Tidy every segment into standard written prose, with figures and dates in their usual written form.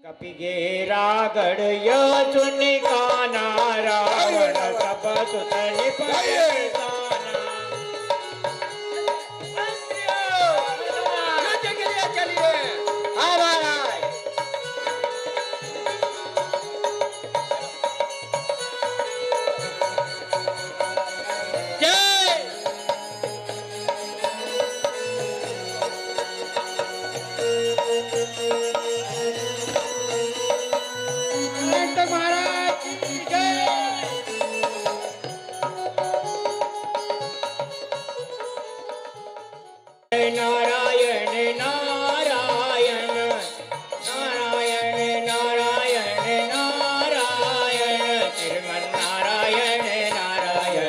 कपि घेरा गढ़ सुनि काना रावण सब सुत निपटाना। युद्ध के लिए चलिए। हाँ महाराज। जय। महाराज की जय। नारायण नारायण नारायण नारायण नारायण श्रीमन्नारायण नारायण नारायण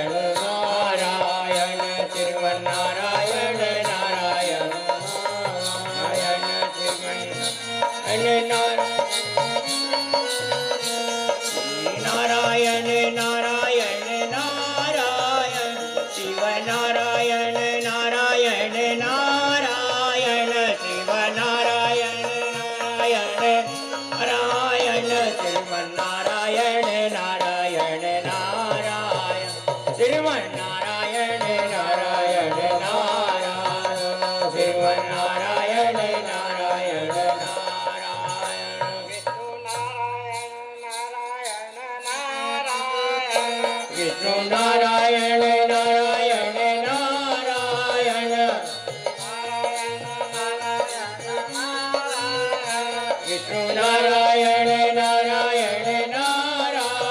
श्रीमन्नारायण नारायण नारायण श्रीमन्नारायण नारायण नारायण नारायण शिव नारायण नारायण नारायण शिव नारायण नारायण नारायण श्रीमन्नारायण नारायण नारायण श्रीमन्नारायण नारायण नारायण श्रीमन्नारायण नारायण नारायण विष्णु नारायण नारायण नारायण विष्णु नारायण नारायण नारायण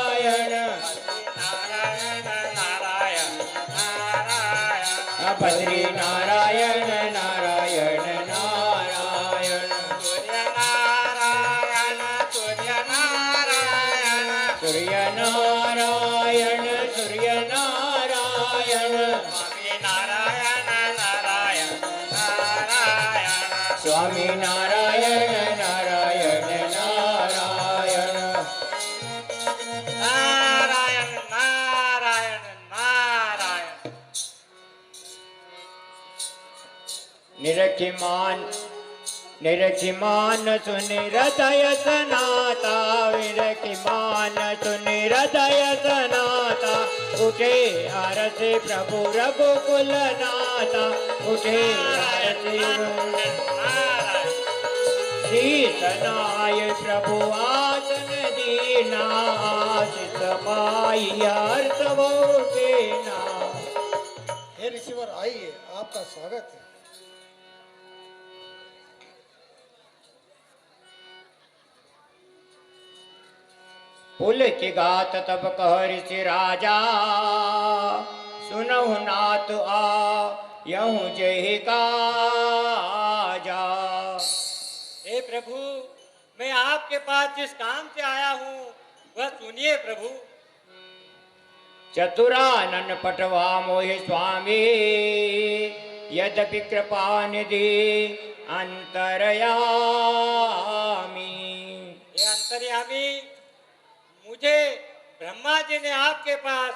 बद्री नारायण नारायण नारायण सूर्य नारायण सूर्य नारायण स्वामी नारायण नारायण नारायण निरखिमान निरखिमान सुनि हृदय सनाता विरखिमान सुनि हृदय सनाता उठे आरती प्रभु रघुकुल नाथा उठे आरती शीतनाय प्रभु आसन दीना आशिष पाई अर्थ वो देना। हे ऋषिवर आइए, आपका स्वागत है। पुल की गात तब कह ऋषि राजा सुनहु नाथ आ यहूँ जय काजा। हे प्रभु, मैं आपके पास जिस काम से आया हूँ वह सुनिए प्रभु। चतुरानन पटवा मोहि स्वामी यद्यपि कृपा निधि अंतरयामी। हे अंतर्यामी, मुझे ब्रह्मा जी ने आपके पास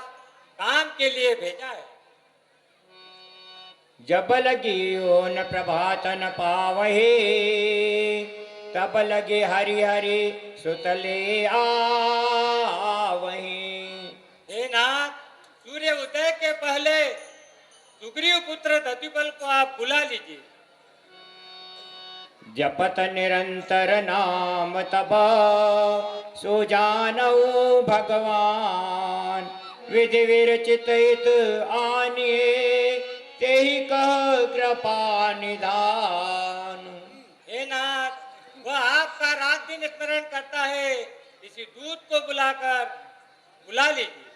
काम के लिए भेजा है। जब लगी ओन प्रभात न पावहे तब लगे हरि हरि सुतले आवही। हे नाथ, सूर्य उदय के पहले सुग्रीव पुत्र दधिबल को आप बुला लीजिए। जपत निरंतर नाम तब सुजानऊ भगवान विधि विरचित हित आनिए तेहि कह कृपा निधान। हे नाथ, वह आपका रात दिन स्मरण करता है, इसी दूत को बुला लीजिए।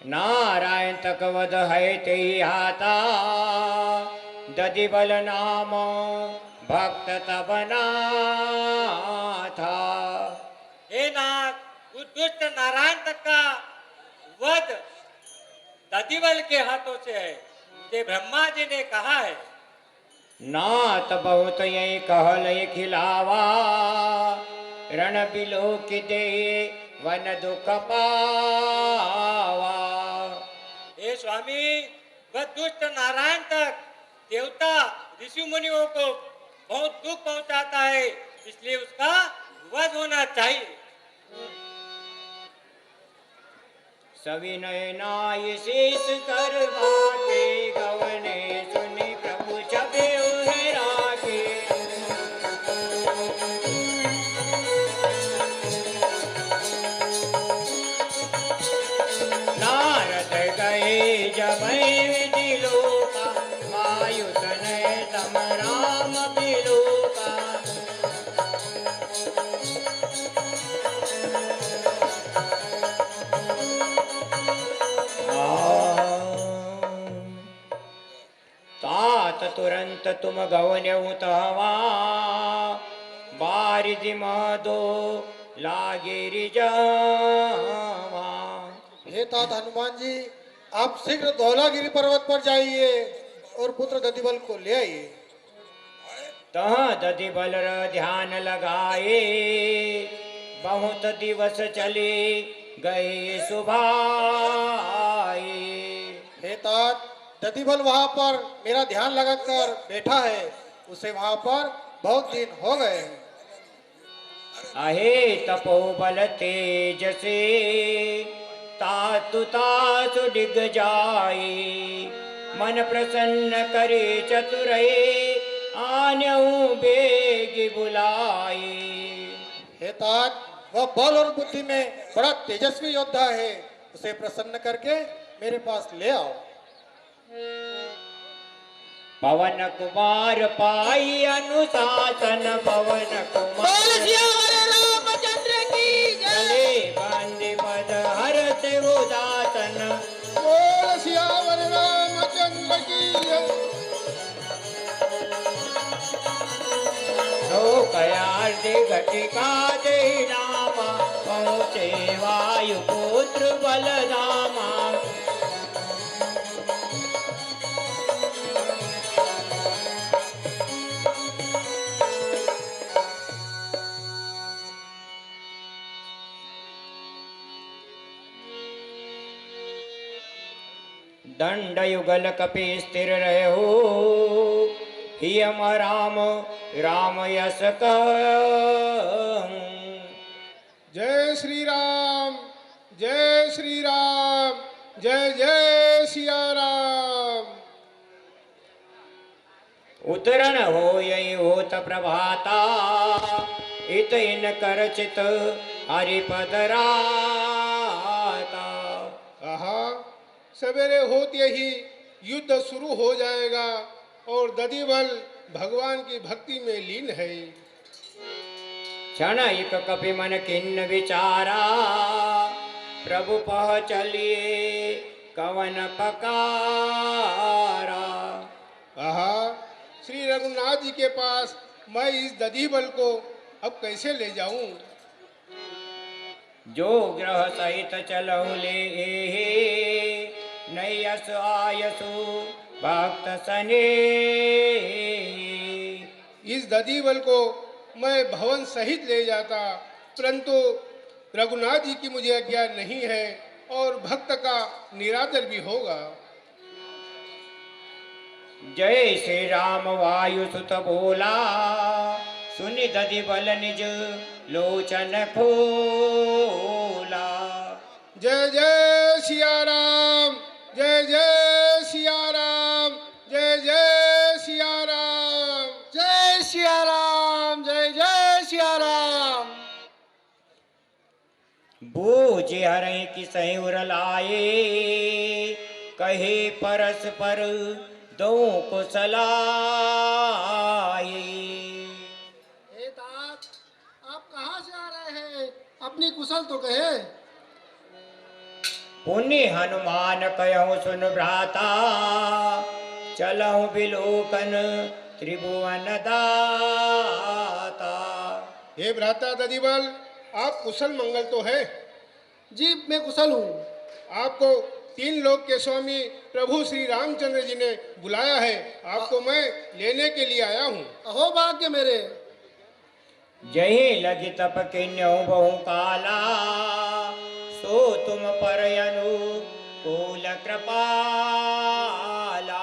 नारायण तक वध है तेहि हाथा दधिबल नाम भक्त तब नाथा। हे नाथ, उस दुष्ट नारायण तक का वध दधिबल के हाथों से है, मुझे ब्रह्मा जी ने कहा है। नाथ बहुत यही कहल खिलावा रण बिलो की दे वन दुख पावा। हे स्वामी, वह दुष्ट नारायण तक देवता ऋषि मुनियों को बहुत दुख पहुंचाता है, इसलिए उसका वध होना चाहिए। सविनय नाय शेष करवा के गवने सुनि प्रभु छबे उहरा के। नारद गए जब विधि लोका वायु तनय तम राम बिलोका। तात तुरंत तुम गवन्यहु तहवा बारिधि मदो लागे रिजवा। हे तात हनुमान जी, आप शीघ्र धौलागिरी पर्वत पर जाइए और पुत्र दधिबल को ले आइए। तह दधि बल ध्यान लगाए बहुत दिवस चले गए सुभाए। हे तात, दधिबल वहां पर मेरा ध्यान लगाकर बैठा है, उसे वहां पर बहुत दिन हो गए हैं। अहे तपोबल तेज से तातु तासु डिग जाए। मन प्रसन्न करे चतुरये आन्यऊ बेग बुलाए। हे तात, वह बल और बुद्धि में बड़ा तेजस्वी योद्धा है, उसे प्रसन्न करके मेरे पास ले आओ। पवन कुमार पाई अनुशासन पवन कुमार चले बंदे पद हरत उदासन। बोल सियावर रामचंद्र की जय। लोकयार्दि घटिका दे रामा पहुँचे वायु पुत्र बलधामा। दंड युगल कपि स्थिर रहो हियम राम राम यस कहूं। जय श्री राम, जय श्री राम, जय जय सिया राम। उतरण हो यही होत प्रभाता इत इन कर चित हरिपद राता। आहा, सवेरे होते ही युद्ध शुरू हो जाएगा और दधिबल भगवान की भक्ति में लीन है। क्षण एक कपि मन किन्न विचारा प्रभु पह चलिए कवन पकारा। आहा, श्री रघुनाथ जी के पास मैं इस दधिबल को अब कैसे ले जाऊं? जो ग्रह सहित चलहु ले नयस आयसु भक्त सने। इस दधिबल को मैं भवन सहित ले जाता, परंतु रघुनाथ जी की मुझे आज्ञा नहीं है और भक्त का निरादर भी होगा। जय श्री राम वायु सुत बोला सुनि दधिबल निज लोचन खोला। जय जय सिया राम, जय जय सिया राम, जय जय सिया राम। जय सिया राम, जय जय सिया राम। बूझे हरे की सहुर लाए कहे परस्पर दो कुशलाए। हे तात, आप कहाँ से आ रहे हैं? अपनी कुशल तो कहे। पुण्य हनुमान कहूँ सुन भ्राता चलहु बिलोकन त्रिभुवन दाता। हे भ्राता दधिबल, आप कुशल मंगल तो है? जी, मैं कुशल हूँ। आपको तीन लोक के स्वामी प्रभु श्री रामचंद्र जी ने बुलाया है, आपको मैं लेने के लिए आया हूँ। अहो भाग्य मेरे। जही लगी तप किन्यौ बहु काला सो तुम पर अनुकूल कृपाला।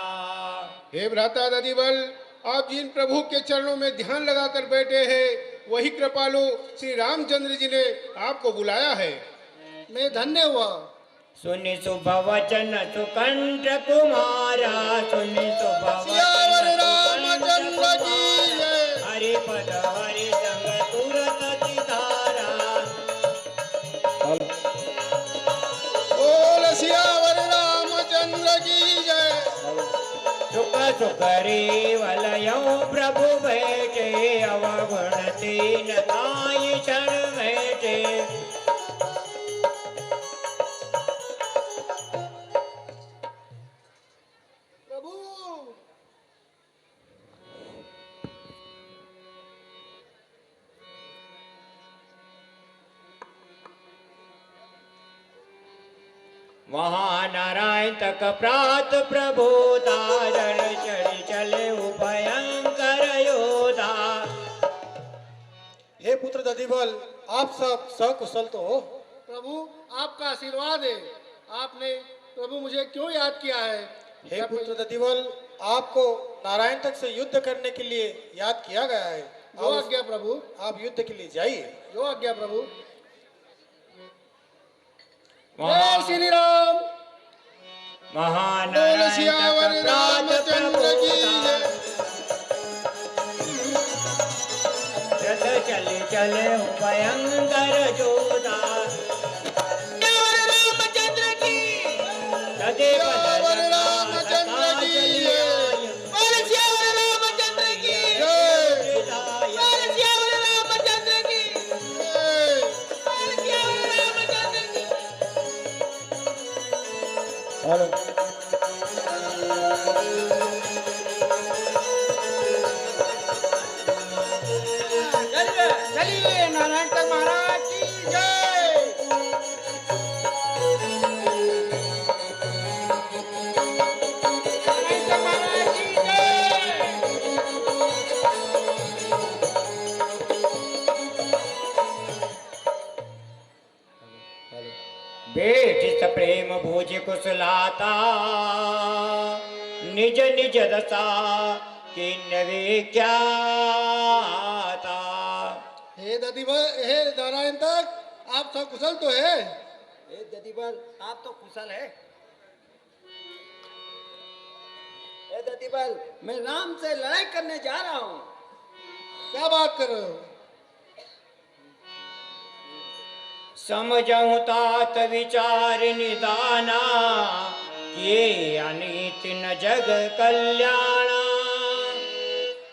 हे भ्राता दधिबल, आप जिन प्रभु के चरणों में ध्यान लगाकर बैठे हैं वही कृपालु श्री रामचंद्र जी ने आपको बुलाया है। मैं धन्य हुआ। सुनि शुभ वचन सुकंठ कुमारा, सुनि शुभ सियावर वचन रामचंद्र की जय। हरि पद हरि संग तुरत सिधारा। बोल सियावर रामचंद्र की जय। सुख सुख रे वलयो प्रभु बैठे, अवगुण तीन ताई क्षण बैठे। प्रभु वहाँ नारायण तक प्रात प्रभु तारण चढ़ी चले भयंकर योधा। हे पुत्र दधिबल, आप सब सकुशल तो हो? प्रभु आपका आशीर्वाद है। आपने प्रभु मुझे क्यों याद किया है? हे पुत्र दधिबल, आपको नारायण तक से युद्ध करने के लिए याद किया गया है। जो आज्ञा प्रभु। आप युद्ध के लिए जाइए। जो आज्ञा प्रभु। जय श्री राम। महानारायण सियावर तक प्रात प्रभु रामचंद्र की जय। रथ चले चले भयंकर जोधा। रामचंद्र की तदे सियावर रामचंद्र की जय। बोल सियावर रामचंद्र की जय। बोल सियावर रामचंद्र की जय। बोल सियावर रामचंद्र की। हेलो चलिए नारायण तक महाराज की जय। नारायण तक महाराज की जय। बेटिस प्रेम भोज कुशलाता, निज निज दशा किन्नवे ख्याता। हे दधिबल, हे नारायण तक, आप सब कुशल तो है? हे दधिबल, आप तो कुशल है। हे दधिबल, मैं राम से लड़ाई करने जा रहा हूँ। क्या बात कर रहे हो? समझऊँ तात विचार निदाना, किए अनीति न जग कल्याणा।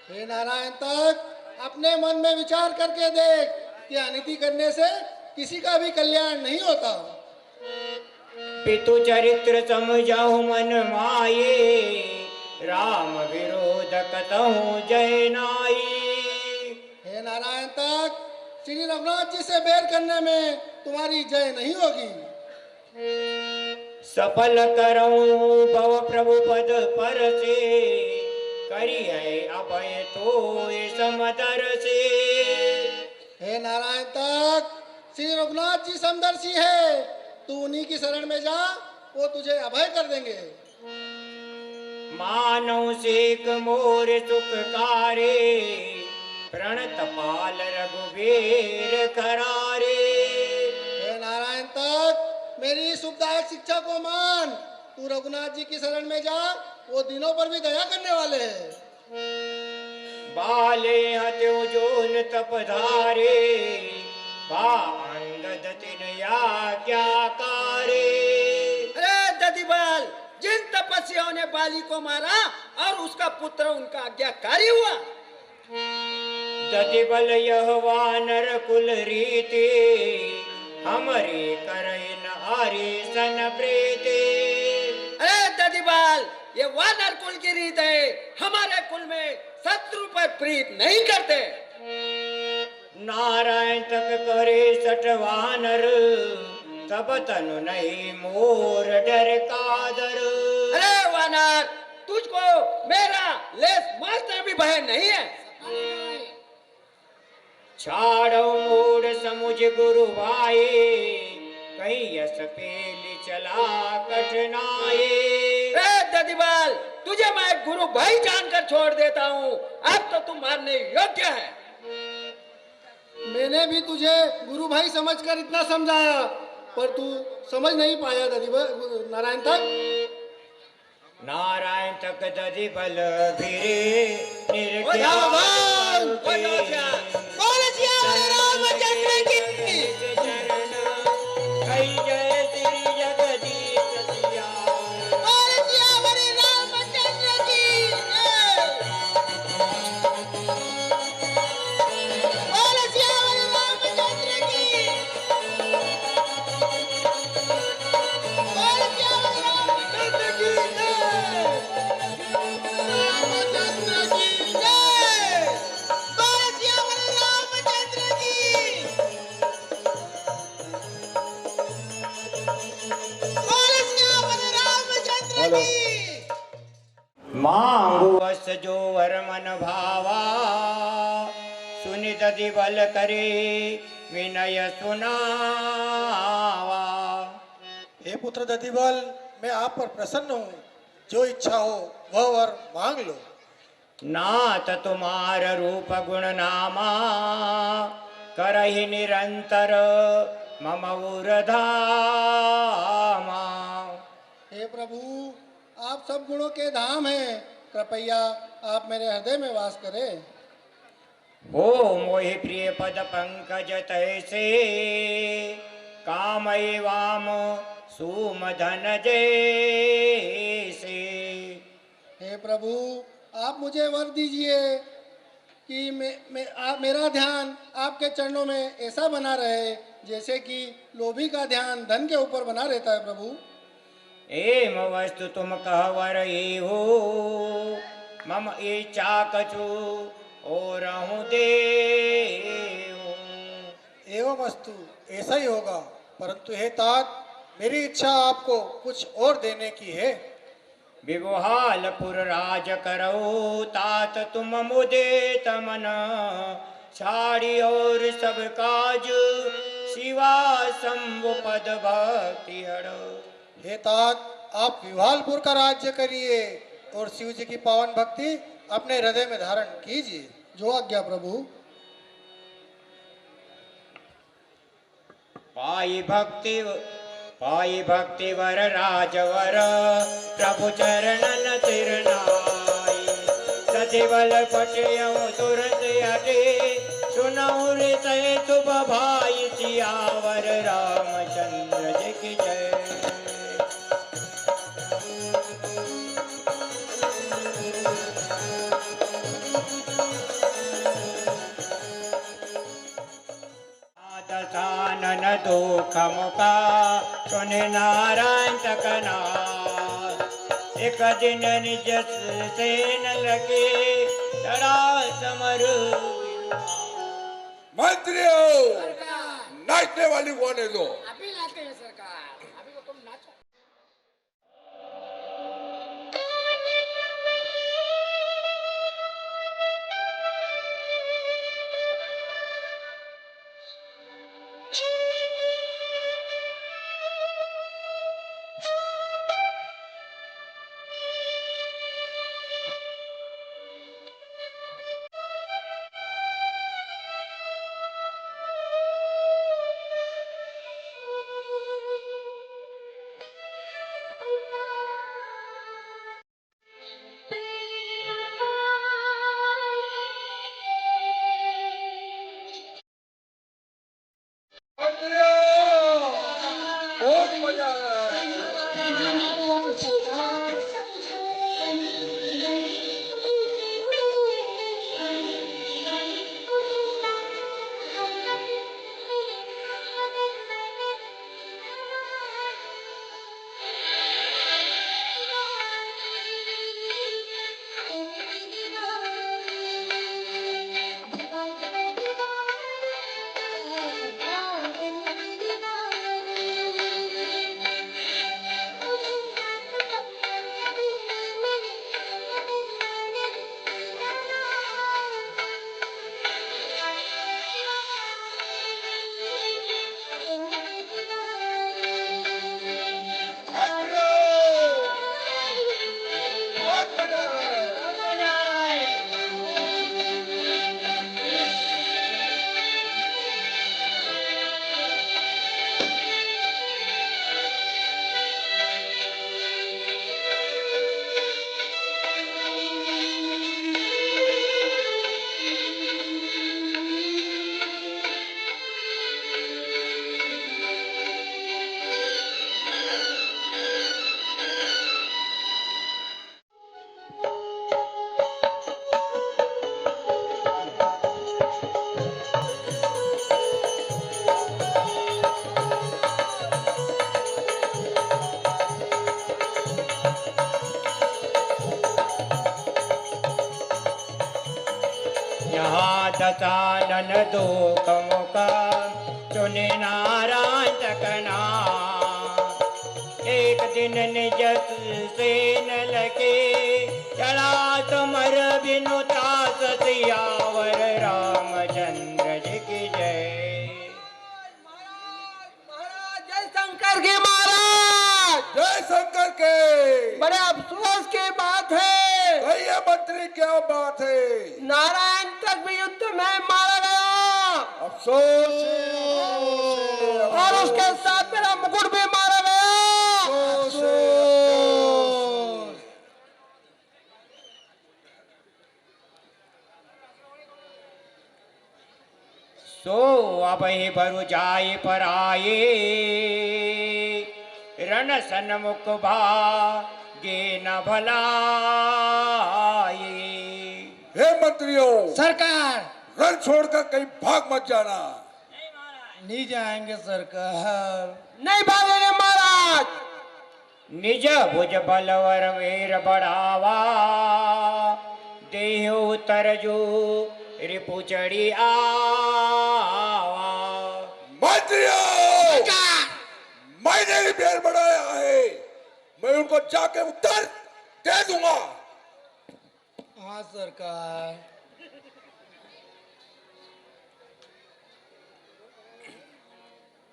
हे नारायण तक, अपने मन में विचार करके देख कि अनीति करने से किसी का भी कल्याण नहीं होता। पितु चरित्र समझऊँ मन माये, राम विरोध कतहु जय नाई। हे नारायण तक, श्री रघुनाथ जी से बैर करने में तुम्हारी जय नहीं होगी। सफल करऊँ भव प्रभु पद पर से, करिए अभय तो समदर से। हे नारायण तक, श्री रघुनाथ जी समदर्शी है। तू उन्हीं की शरण में जा, वो तुझे अभय कर देंगे। मानव सेक मोर सुखकारे, प्रणत पाल रघुवीर करारे। हे नारायण तक, मेरी सुखदायक शिक्षा को मान। तू रघुनाथ जी की शरण में जा, वो दिनों पर भी दया करने वाले हैं। बाले हत्यो जोन तपधारे, बा अंगद तिन याज्ञाकारे। अरे दधिबल, जिन तपस्वियों ने बाली को मारा और उसका पुत्र उनका आज्ञाकारी हुआ। दधिबल यह वानर कुल रीति, हमरे करई न हरि सन प्रीति। अरे दधिबल, ये वानर कुल की रीत है। हमारे कुल में शत्रु पर प्रीत नहीं करते। नारायण तक करे सठ वानर, तब तनु नहीं मोर डर कादर। अरे वानर, तुझको मेरा लेस मात्र भी भय नहीं है। छाड़ो मूड समुझ गुरु भाई, कहीं यस पेली चला कठिनाई। अरे दधिबल, तुझे मैं गुरु भाई जानकर छोड़ देता हूँ। अब तो तुम मारने योग्य है। मैंने भी तुझे गुरु भाई समझकर इतना समझाया, पर तू समझ नहीं पाया दधिवल नारायण तक। नारायण तक दधि बल फिरे निर्ज्ञान कई जय श्री जगदीश सिया। मांगु वस जो वर मन भावा सुनि दधि बल करे विनय सुनावा। हे पुत्र दधिवल, मैं आप पर प्रसन्न हूँ, जो इच्छा हो वह वर मांग लो। नाथ तुम्हार रूप गुण नामा करहि निरंतर मम उरधामा। हे प्रभु, आप सब गुणों के धाम हैं, कृपया आप मेरे हृदय में वास करें। हो मोहि प्रिय पद पंकज तैसे कामय वाम सुमधन जैसे। हे प्रभु, आप मुझे वर दीजिए कि मेरा ध्यान आपके चरणों में ऐसा बना रहे जैसे कि लोभी का ध्यान धन के ऊपर बना रहता है। प्रभु, एम वस्तु तुम कहवर हो मम इच्छा कछु और दे। एवं वस्तु ऐसा ही होगा, परंतु हे तात, मेरी इच्छा आपको कुछ और देने की है। विवहालपुर राज करो तात तुम मुदे तमन छाड़ी और सब काज शिवा शंभु पद भक्ति हरो। हे तात, आप विवालपुर का राज्य करिए और शिव जी की पावन भक्ति अपने हृदय में धारण कीजिए। जो आज्ञा प्रभु। पाई भक्ति वर राजवर प्रभु चरणन तिरनाई। दधिवल पटयउ तुरंत हटे सुनऊ रे तुब भाई सियावर रामचंद्र जी की जय। दशानन दुख मुका सुनि नारायण तकना। एक दिन निज सेन लगे लड़ा समर। मंत्री नाचने वाली कौन है दो? अभी लाते हैं सरकार, अभी वो तुम नाचो। यहाँ दशानन दो कमुका चुने नारायण तकना। एक दिन निज सेन लगे चला तुमर बिनु त्रास सियावर रामचंद्र जी की जय। महाराज जय शंकर के महाराज। जय शंकर के। बड़े अफसोस की बात है, कहिए मंत्री क्या बात है? नारायण तक भी युद्ध में मारा गया अफसोस है, और उसके साथ मेरा मुकुट भी मारा गया। अफसोस है। सो अब ही बरु जाय पर आए रण सन्मुख भागे न भलाए। हे मंत्रियों, सरकार रण छोड़कर कहीं भाग मत जाना। नहीं जाएंगे सरकार। नहीं भागेंगे महाराज। निज भुज बलवर वीर बढ़ावा देहु तरजू रिपु चढ़ी आवा। मंत्रियों, मैंने भी बेर बढ़ाया है, मैं उनको जाके उत्तर दे दूंगा। हाँ सरकार।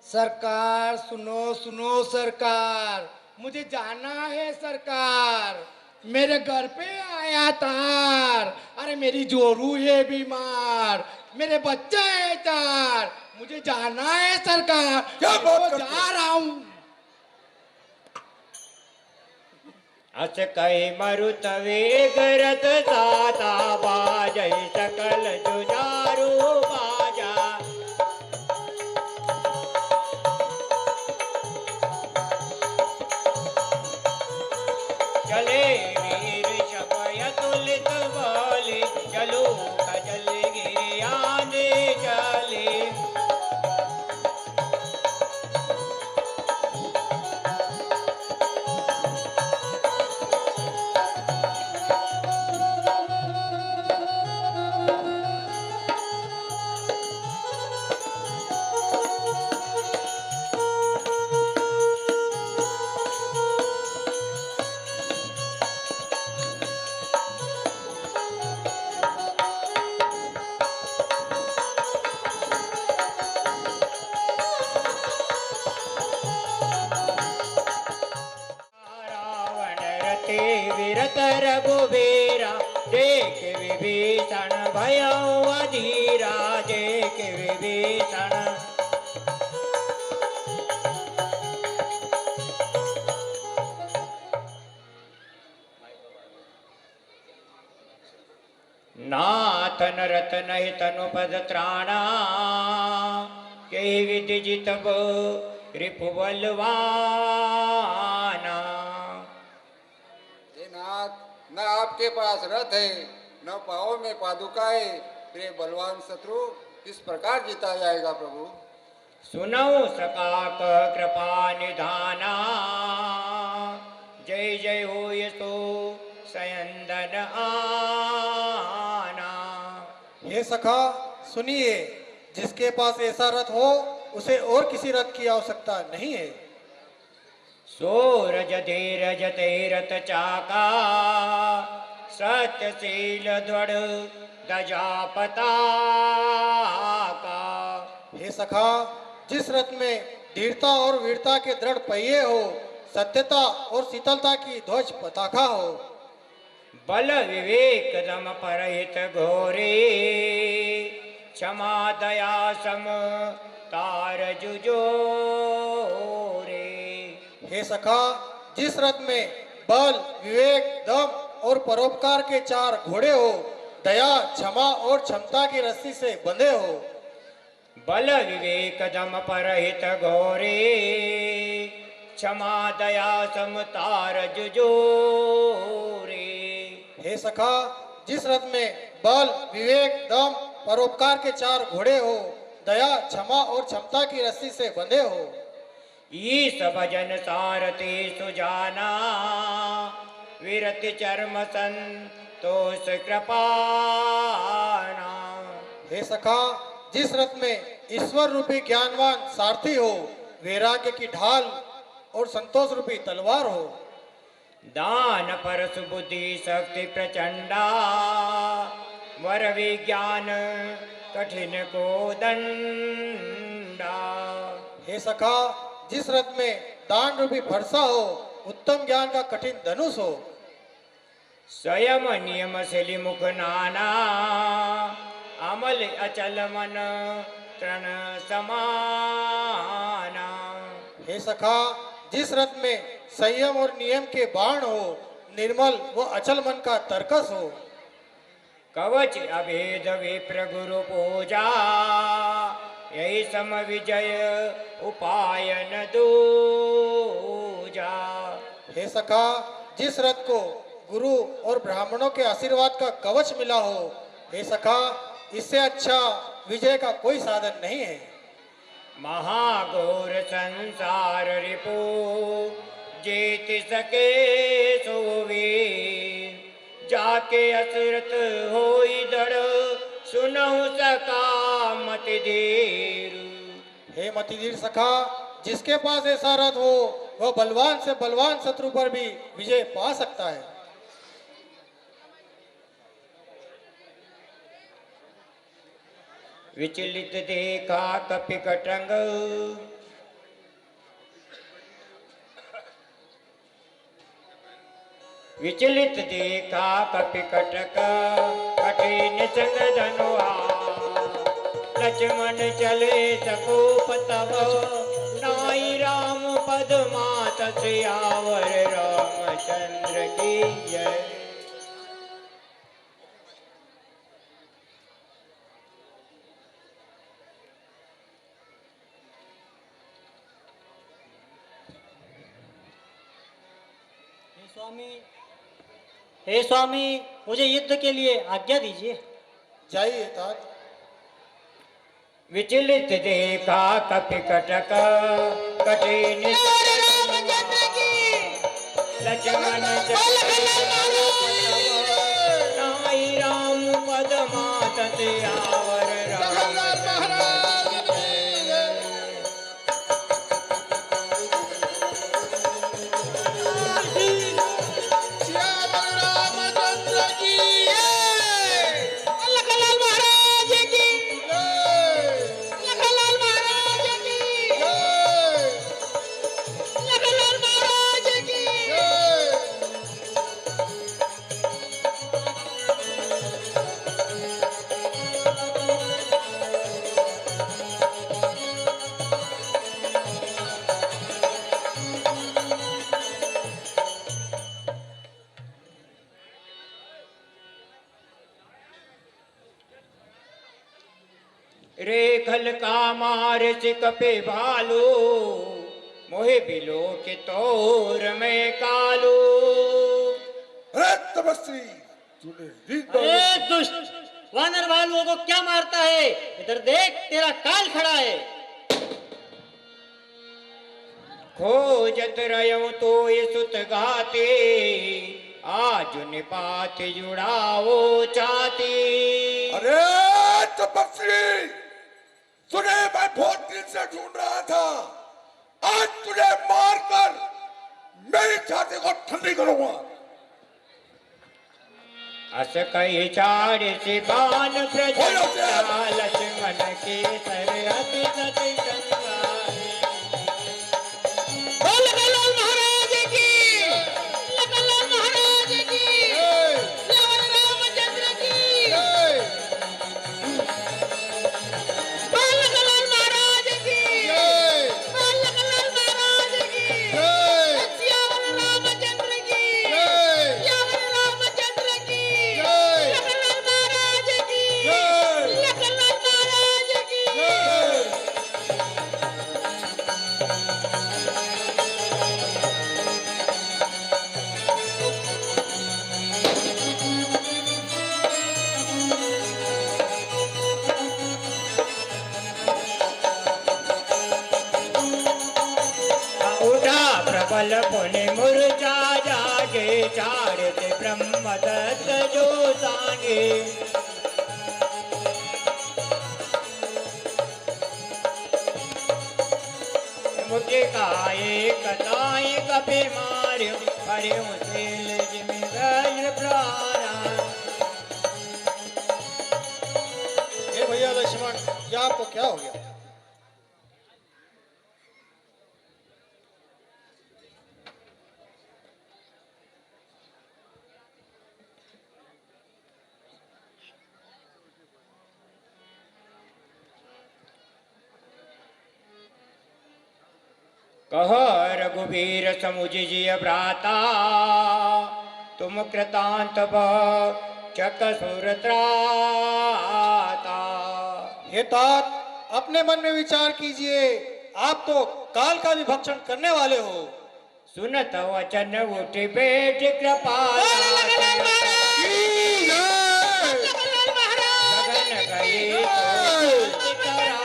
सरकार सुनो सुनो सरकार, मुझे जाना है सरकार। मेरे घर पे आया तार, अरे मेरी जोरू है बीमार, मेरे बच्चे हैं चार, मुझे जाना है सरकार। क्या मैं बात तो करते जा रहा हूँ। अस कही मरुत वेग रथ साता बाजई सकल जुझारू बाजा। चले वीर शपय तुलित बोले चलो खजल गिरियाने चले। विरत रघुबीरा देख विभीषण भयो अधीरा। देख विभीषण नाथन रतन तनु पद त्राणा के विधि जितब रिपु बलवाना। हे नाथ, न आपके पास रथ है न पाँव में पादुकाएं, फिर बलवान शत्रु किस प्रकार जीता जाएगा प्रभु? सुनौ सकाक कृपा निधाना जय जय हो सो सयंदन आना। हे सखा सुनिए, जिसके पास ऐसा रथ हो उसे और किसी रथ की आवश्यकता नहीं है। सोरज धीरज तेरथ चाका सत्यशील दृढ़ दजा पताका। हे सखा, जिस रथ में धीरता और वीरता के दृढ़ पहिए हो, सत्यता और शीतलता की ध्वज पताका हो। बल विवेक दम परहित घोरे क्षमा दया सम तार जुजोरे। हे सखा, जिस रथ में बल विवेक दम और परोपकार के चार घोड़े हो, दया क्षमा और क्षमता की रस्सी से बंधे हो। बल विवेक दम परहित घोरे क्षमा दया सम तार जुजोरे। हे सखा, जिस रथ में बल विवेक दम परोपकार के चार घोड़े हो, दया क्षमा और क्षमता की रस्सी से बंधे हो। ईश भजन सारथी सुजाना विरति चर्म संतोष कृपाना। हे सखा, जिस रथ में ईश्वर रूपी ज्ञानवान सारथी हो, वैराग्य की ढाल और संतोष रूपी तलवार हो। दान परस बुद्धि शक्ति प्रचंडा, वर विज्ञान कठिन को दंडा। हे सखा, जिस रथ में दान रूपी फरसा हो, उत्तम ज्ञान का कठिन धनुष हो। स्वयं नियम शैली मुख नाना, अमल अचल मन तृण समाना। हे सखा, जिस रथ में संयम और नियम के बाण हो, निर्मल व अचल मन का तर्कस हो। कवच अभेद विप्र गुरु पूजा, यही सम विजय उपाय न दूजा। हे सखा, जिस रथ को गुरु और ब्राह्मणों के आशीर्वाद का कवच मिला हो, हे सखा, इससे अच्छा विजय का कोई साधन नहीं है। महाघोर संसार रिपु, जीत सके सुवीर। जाके असरत होई दृढ़, सुनहु सका मति धीर। हे मतिधीर सखा, जिसके पास ऐसा रथ हो, वह बलवान से बलवान शत्रु पर भी विजय पा सकता है। विचलित देखा कपि कटंग, विचलित देखा कपि कटक। कठिन संग धनुआ, लक्ष्मण चले सकोप तब। नाई राम पद मात सियावर, रामचंद्र की जय। हे स्वामी, मुझे युद्ध के लिए आज्ञा दीजिए। जाइए तात। विचलित देखा कपि कटक, कठिन लक्ष्मण नाई राम पद मात सियावर, रेखल का मार कपे भालू, मोहे बिलो के तोर में कालू। अरे तपस्वी, तूने रीत अरे दुष्ट, वानर भालुओं को क्या मारता है? इधर देख, तेरा काल खड़ा है। खोजत रहो तो ये सुत गाते, आज निपात जुड़ाओ चाहती। अरे तपस्वी, तुझे मैं बहुत दिन से ढूंढ रहा था। आज तुझे मारकर मेरी छाती को ठंडी करूंगा। अस कही चार से बाण प्रचंडा, लक्ष्मण के सर अति सति कंगारे। बोल लखनलाल महाराज की, लखनलाल महाराज की, लखन रामचंद्र की। बोल लखनलाल महाराज की, बोल लखनलाल महाराज की, सियावर रामचंद्र की, सियावर रामचंद्र की, लखनलाल महाराज की, लखनलाल महाराज की। उठा प्रबल पुनि मुरझा जागे, चार से ब्रह्म दत्त जो सांगे। काये कताई कपे मार्यो करे मुसेल जिमि वज्र प्राणा। हे भैया लक्ष्मण, ये आपको क्या हो गया? कह रघुवीर समुझ जिय भ्राता तुम कृतांत चक सुर त्राता। हे तात, अपने मन में विचार कीजिए, आप तो काल का भी भक्षण करने वाले हो। सुनत वचन उठ बैठ कृपाला गगन गए तो कराला।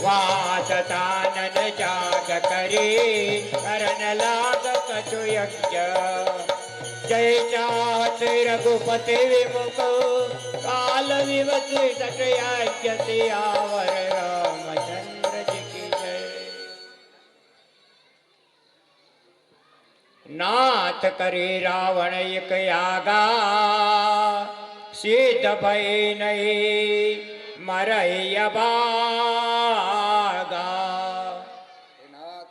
वासतानन जाग करे करन लाग कछु यज्ञ। जय चाहत रघुपति विमुख काल विवत सट यज्ञ सियावर रामचंद्र जी की जय। नाथ करे रावण एक यागा सिद्ध भय नहीं मरैया भागा। हे नाथ,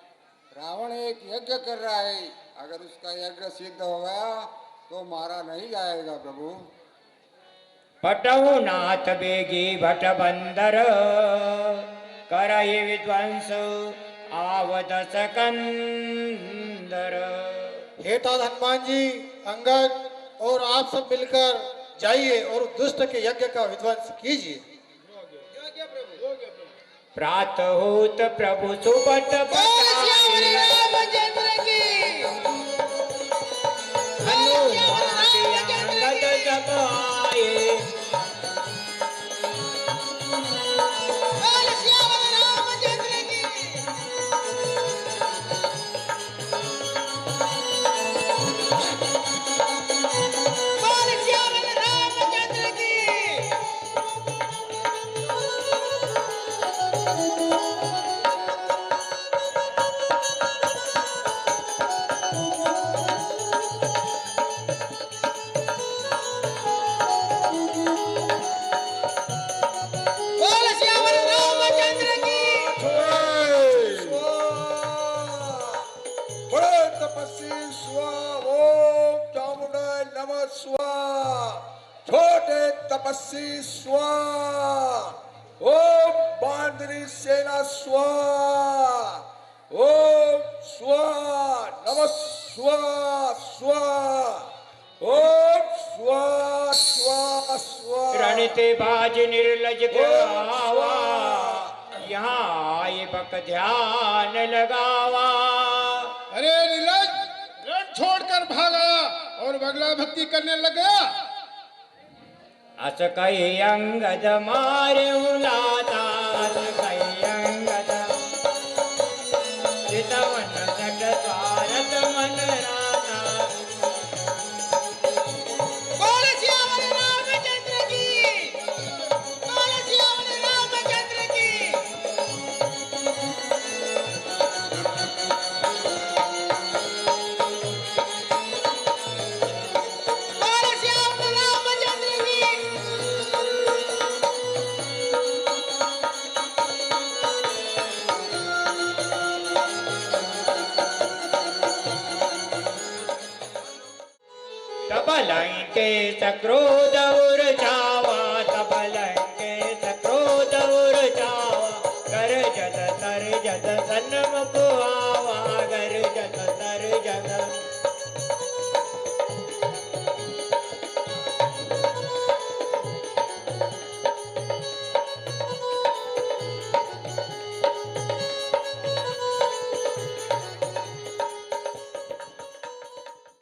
रावण एक यज्ञ कर रहा है, अगर उसका यज्ञ सिद्ध हो गया तो मारा नहीं जाएगा प्रभु। पटहु नाथ बेगी भट बंदर करय विध्वंस आवद सकंदर। हे तात हनुमान जी, अंगद और आप सब मिलकर जाइए और दुष्ट के यज्ञ का विध्वंस कीजिए। प्रातः होत प्रभु सुबट बचाए हनुमान अंगद जब आए। बड़े तपस्वी स्वा ओम चामुंडाय नमः स्वा। छोटे तपस्वी स्वा ओम बांदरी सेना स्वा। ओम स्वा नमः स्वा स्वा। ओम स्वा स्वा स्वा। रणते बाज निर्लज गवावा यहाँ आए बक ध्यान लगावा। अरे नीलज, रण छोड़कर भागा और बगला भक्ति करने लग गया। अस कही अंगद मारे उलाता अस कही अंगद चितवन सट स्वारत मन राता। तब लंके सक्रोध उर जावा तब लंके